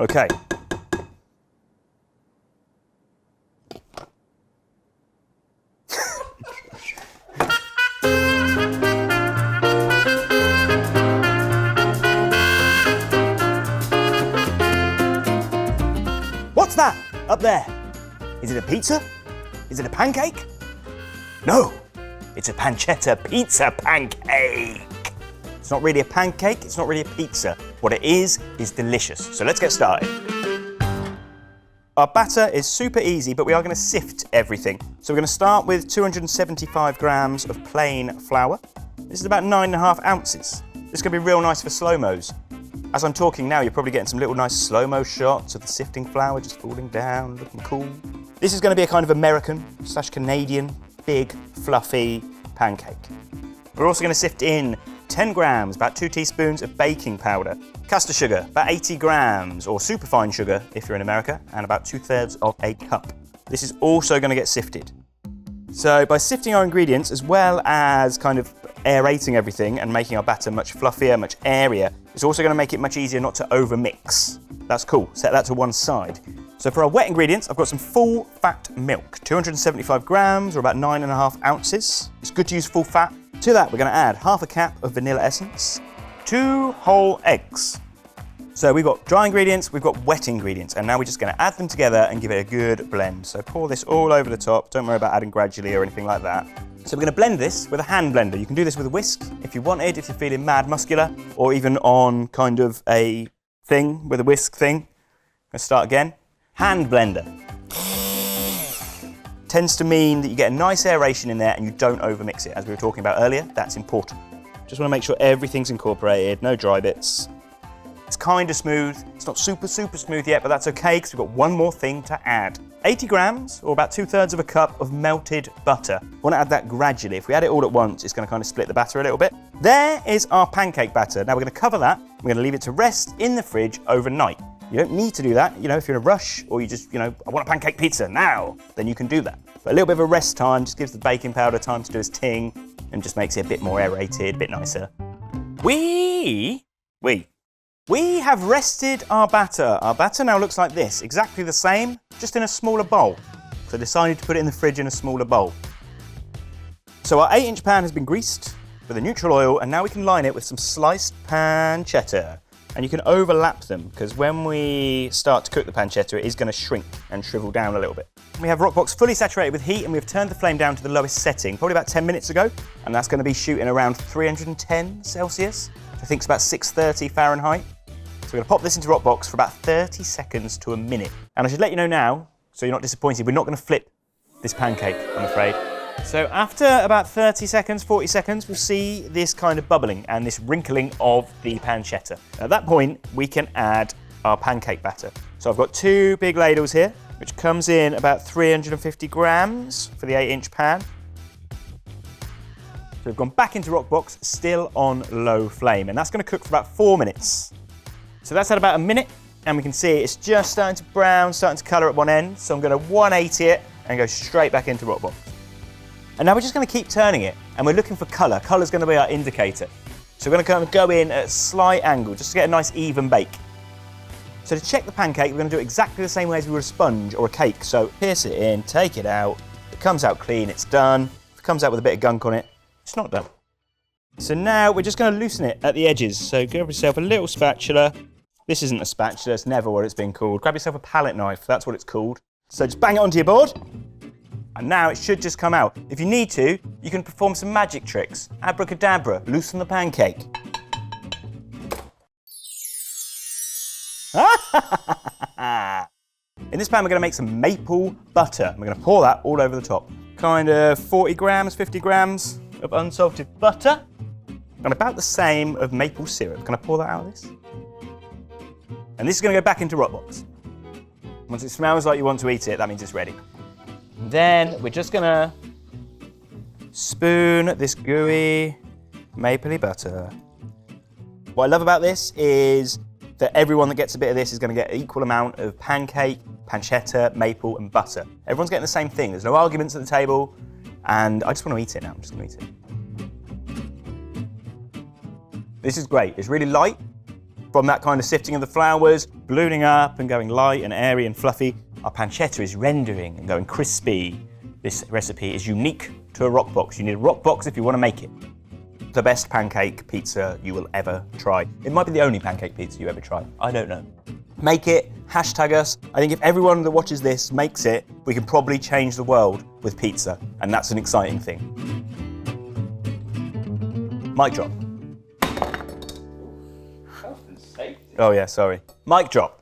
Okay. What's that up there? Is it a pizza? Is it a pancake? No, it's a pancetta pizza pancake. It's not really a pancake, it's not really a pizza. What it is delicious. So let's get started. Our batter is super easy, but we are going to sift everything. So we're going to start with 275 grams of plain flour. This is about 9.5 ounces. This is going to be real nice for slow-mos. As I'm talking now, you're probably getting some little nice slow-mo shots of the sifting flour just falling down, looking cool. This is going to be a kind of American/Canadian, big, fluffy pancake. We're also going to sift in 10 grams, about 2 teaspoons of baking powder, caster sugar, about 80 grams, or superfine sugar if you're in America, and about 2/3 of a cup. This is also going to get sifted. So by sifting our ingredients, as well as kind of aerating everything and making our batter much fluffier, much airier, it's also going to make it much easier not to over-mix. That's cool, set that to one side. So for our wet ingredients, I've got some full fat milk, 275 grams or about 9.5 ounces. It's good to use full fat. To that, we're going to add half a cap of vanilla essence, 2 whole eggs. So we've got dry ingredients, we've got wet ingredients, and now we're just going to add them together and give it a good blend. So pour this all over the top. Don't worry about adding gradually or anything like that. So we're going to blend this with a hand blender. You can do this with a whisk if you wanted, if you're feeling mad muscular, or even on kind of a thing with a whisk thing. Let's start again. Hand blender. Tends to mean that you get a nice aeration in there and you don't overmix it. As we were talking about earlier, that's important. Just want to make sure everything's incorporated, no dry bits. It's kind of smooth. It's not super smooth yet, but that's okay because we've got one more thing to add. 80 grams, or about 2/3 of a cup of melted butter. We want to add that gradually. If we add it all at once, it's going to kind of split the batter a little bit. There is our pancake batter. Now we're going to cover that. We're going to leave it to rest in the fridge overnight. You don't need to do that. You know, if you're in a rush or you just, I want a pancake pizza now, then you can do that. But a little bit of a rest time just gives the baking powder time to do its ting and just makes it a bit more aerated, a bit nicer. We have rested our batter. Our batter now looks like this, exactly the same, just in a smaller bowl. So I decided to put it in the fridge in a smaller bowl. So our 8-inch pan has been greased with a neutral oil, and now we can line it with some sliced pancetta. And you can overlap them, because when we start to cook the pancetta, it is going to shrink and shrivel down a little bit. We have Roccbox fully saturated with heat, and we've turned the flame down to the lowest setting, probably about 10 minutes ago, and that's going to be shooting around 310 Celsius. I think it's about 630 Fahrenheit. So we're going to pop this into Roccbox for about 30 seconds to a minute. And I should let you know now, so you're not disappointed, we're not going to flip this pancake, I'm afraid. So after about 30 seconds, 40 seconds, we'll see this kind of bubbling and this wrinkling of the pancetta. At that point, we can add our pancake batter. So I've got 2 big ladles here, which comes in about 350 grams for the 8-inch pan. So we've gone back into Roccbox, still on low flame, and that's going to cook for about 4 minutes. So that's had about a minute, and we can see it's just starting to brown, starting to colour at one end. So I'm going to 180 it and go straight back into Roccbox. And now we're just going to keep turning it, and we're looking for colour. Colour's going to be our indicator. So we're going to kind of go in at a slight angle, just to get a nice even bake. So to check the pancake, we're going to do it exactly the same way as we would a sponge or a cake. So pierce it in, take it out. If it comes out clean, it's done. If it comes out with a bit of gunk on it, it's not done. So now we're just going to loosen it at the edges. So grab yourself a little spatula. This isn't a spatula, it's never what it's been called. Grab yourself a palette knife, that's what it's called. So just bang it onto your board. And now it should just come out. If you need to, you can perform some magic tricks. Abracadabra, loosen the pancake. In this pan, we're going to make some maple butter. We're going to pour that all over the top. Kind of 40 grams, 50 grams of unsalted butter. And about the same of maple syrup. Can I pour that out of this? And this is going to go back into Roccbox. Once it smells like you want to eat it, that means it's ready. Then we're just going to spoon this gooey mapley butter. What I love about this is that everyone that gets a bit of this is going to get an equal amount of pancake, pancetta, maple and butter. Everyone's getting the same thing. There's no arguments at the table, and I just want to eat it now. I'm just going to eat it. This is great. It's really light. From that kind of sifting of the flours, ballooning up and going light and airy and fluffy, our pancetta is rendering and going crispy. This recipe is unique to a Roccbox. You need a Roccbox if you want to make it. The best pancake pizza you will ever try. It might be the only pancake pizza you ever try. I don't know. Make it, hashtag us. I think if everyone that watches this makes it, we can probably change the world with pizza, and that's an exciting thing. Mic drop. Health and safety. Oh yeah, sorry. Mic drop.